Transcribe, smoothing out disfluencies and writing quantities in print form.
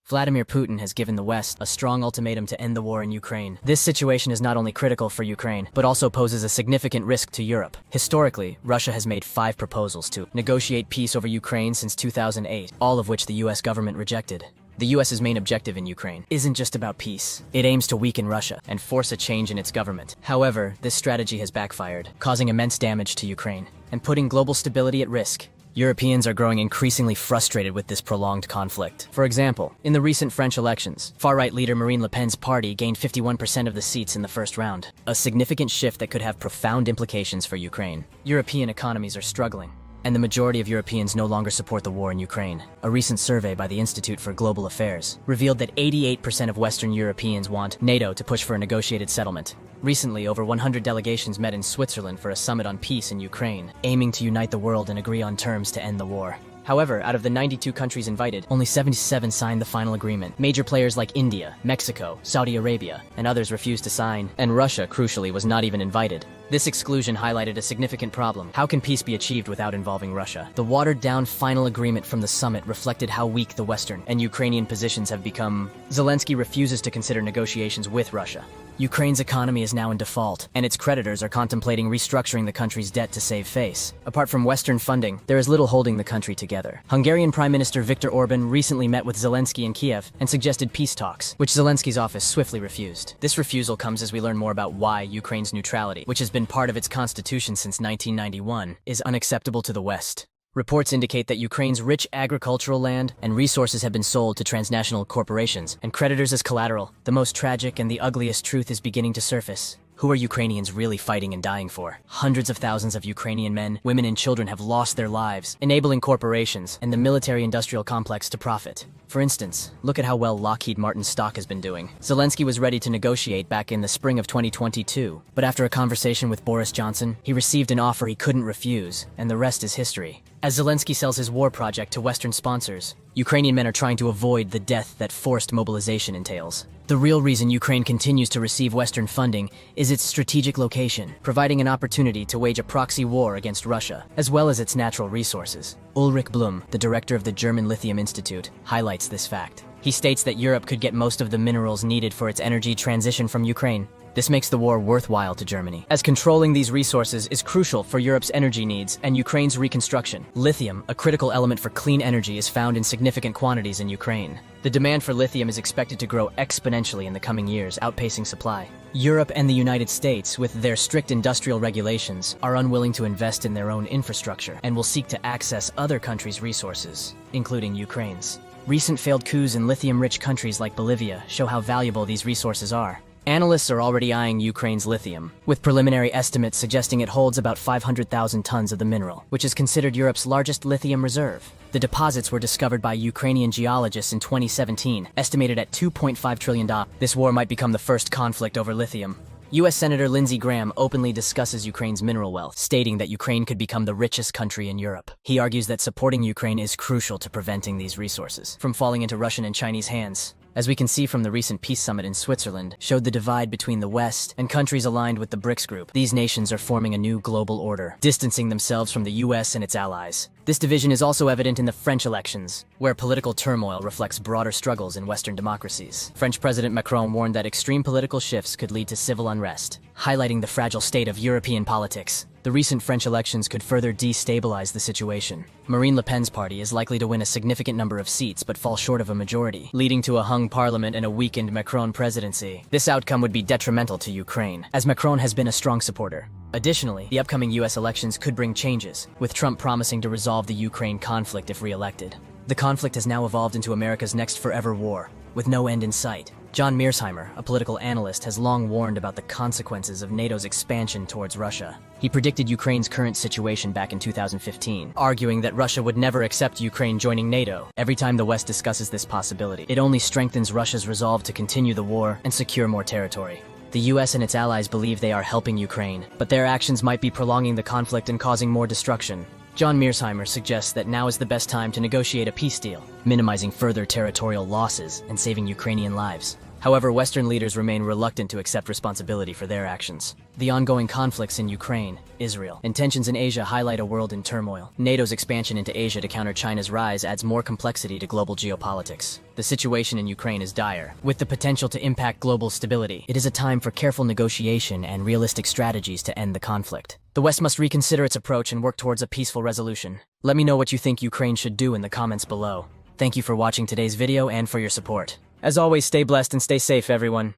Vladimir Putin has given the West a strong ultimatum to end the war in Ukraine. This situation is not only critical for Ukraine, but also poses a significant risk to Europe. Historically, Russia has made 5 proposals to negotiate peace over Ukraine since 2008, all of which the US government rejected. The US's main objective in Ukraine isn't just about peace. It aims to weaken Russia and force a change in its government. However, this strategy has backfired, causing immense damage to Ukraine and putting global stability at risk. Europeans are growing increasingly frustrated with this prolonged conflict. For example, in the recent French elections, far-right leader Marine Le Pen's party gained 51% of the seats in the first round, a significant shift that could have profound implications for Ukraine. European economies are struggling, and the majority of Europeans no longer support the war in Ukraine. A recent survey by the Institute for Global Affairs revealed that 88% of Western Europeans want NATO to push for a negotiated settlement. Recently, over 100 delegations met in Switzerland for a summit on peace in Ukraine, aiming to unite the world and agree on terms to end the war. However, out of the 92 countries invited, only 77 signed the final agreement. Major players like India, Mexico, Saudi Arabia, and others refused to sign, and Russia, crucially, was not even invited. This exclusion highlighted a significant problem. How can peace be achieved without involving Russia? The watered-down final agreement from the summit reflected how weak the Western and Ukrainian positions have become. Zelensky refuses to consider negotiations with Russia. Ukraine's economy is now in default, and its creditors are contemplating restructuring the country's debt to save face. Apart from Western funding, there is little holding the country together. Hungarian Prime Minister Viktor Orban recently met with Zelensky in Kiev and suggested peace talks, which Zelensky's office swiftly refused. This refusal comes as we learn more about why Ukraine's neutrality, which has been part of its constitution since 1991, is unacceptable to the West. Reports indicate that Ukraine's rich agricultural land and resources have been sold to transnational corporations and creditors as collateral. The most tragic and the ugliest truth is beginning to surface. Who are Ukrainians really fighting and dying for? Hundreds of thousands of Ukrainian men, women, and children have lost their lives, enabling corporations and the military-industrial complex to profit. For instance, look at how well Lockheed Martin's stock has been doing. Zelensky was ready to negotiate back in the spring of 2022, but after a conversation with Boris Johnson, he received an offer he couldn't refuse, and the rest is history. As Zelensky sells his war project to Western sponsors, Ukrainian men are trying to avoid the death that forced mobilization entails. The real reason Ukraine continues to receive Western funding is its strategic location, providing an opportunity to wage a proxy war against Russia, as well as its natural resources. Ulrich Blum, the director of the German Lithium Institute, highlights this fact. He states that Europe could get most of the minerals needed for its energy transition from Ukraine. This makes the war worthwhile to Germany, as controlling these resources is crucial for Europe's energy needs and Ukraine's reconstruction. Lithium, a critical element for clean energy, is found in significant quantities in Ukraine. The demand for lithium is expected to grow exponentially in the coming years, outpacing supply. Europe and the United States, with their strict industrial regulations, are unwilling to invest in their own infrastructure and will seek to access other countries' resources, including Ukraine's. Recent failed coups in lithium-rich countries like Bolivia show how valuable these resources are. Analysts are already eyeing Ukraine's lithium, with preliminary estimates suggesting it holds about 500,000 tons of the mineral, which is considered Europe's largest lithium reserve. The deposits were discovered by Ukrainian geologists in 2017, estimated at $2.5 trillion. This war might become the first conflict over lithium. U.S. Senator Lindsey Graham openly discusses Ukraine's mineral wealth, stating that Ukraine could become the richest country in Europe. He argues that supporting Ukraine is crucial to preventing these resources from falling into Russian and Chinese hands. As we can see from the recent peace summit in Switzerland, showed the divide between the West and countries aligned with the BRICS group. These nations are forming a new global order, distancing themselves from the US and its allies. This division is also evident in the French elections, where political turmoil reflects broader struggles in Western democracies. French President Macron warned that extreme political shifts could lead to civil unrest, highlighting the fragile state of European politics. The recent French elections could further destabilize the situation. Marine Le Pen's party is likely to win a significant number of seats but fall short of a majority, leading to a hung parliament and a weakened Macron presidency. This outcome would be detrimental to Ukraine, as Macron has been a strong supporter. Additionally, the upcoming US elections could bring changes, with Trump promising to resolve the Ukraine conflict if re-elected. The conflict has now evolved into America's next forever war, with no end in sight. John Mearsheimer, a political analyst, has long warned about the consequences of NATO's expansion towards Russia. He predicted Ukraine's current situation back in 2015, arguing that Russia would never accept Ukraine joining NATO. Every time the West discusses this possibility, it only strengthens Russia's resolve to continue the war and secure more territory. The US and its allies believe they are helping Ukraine, but their actions might be prolonging the conflict and causing more destruction. John Mearsheimer suggests that now is the best time to negotiate a peace deal, minimizing further territorial losses and saving Ukrainian lives. However, Western leaders remain reluctant to accept responsibility for their actions. The ongoing conflicts in Ukraine, Israel, and tensions in Asia highlight a world in turmoil. NATO's expansion into Asia to counter China's rise adds more complexity to global geopolitics. The situation in Ukraine is dire, with the potential to impact global stability. It is a time for careful negotiation and realistic strategies to end the conflict. The West must reconsider its approach and work towards a peaceful resolution. Let me know what you think Ukraine should do in the comments below. Thank you for watching today's video and for your support. As always, stay blessed and stay safe, everyone.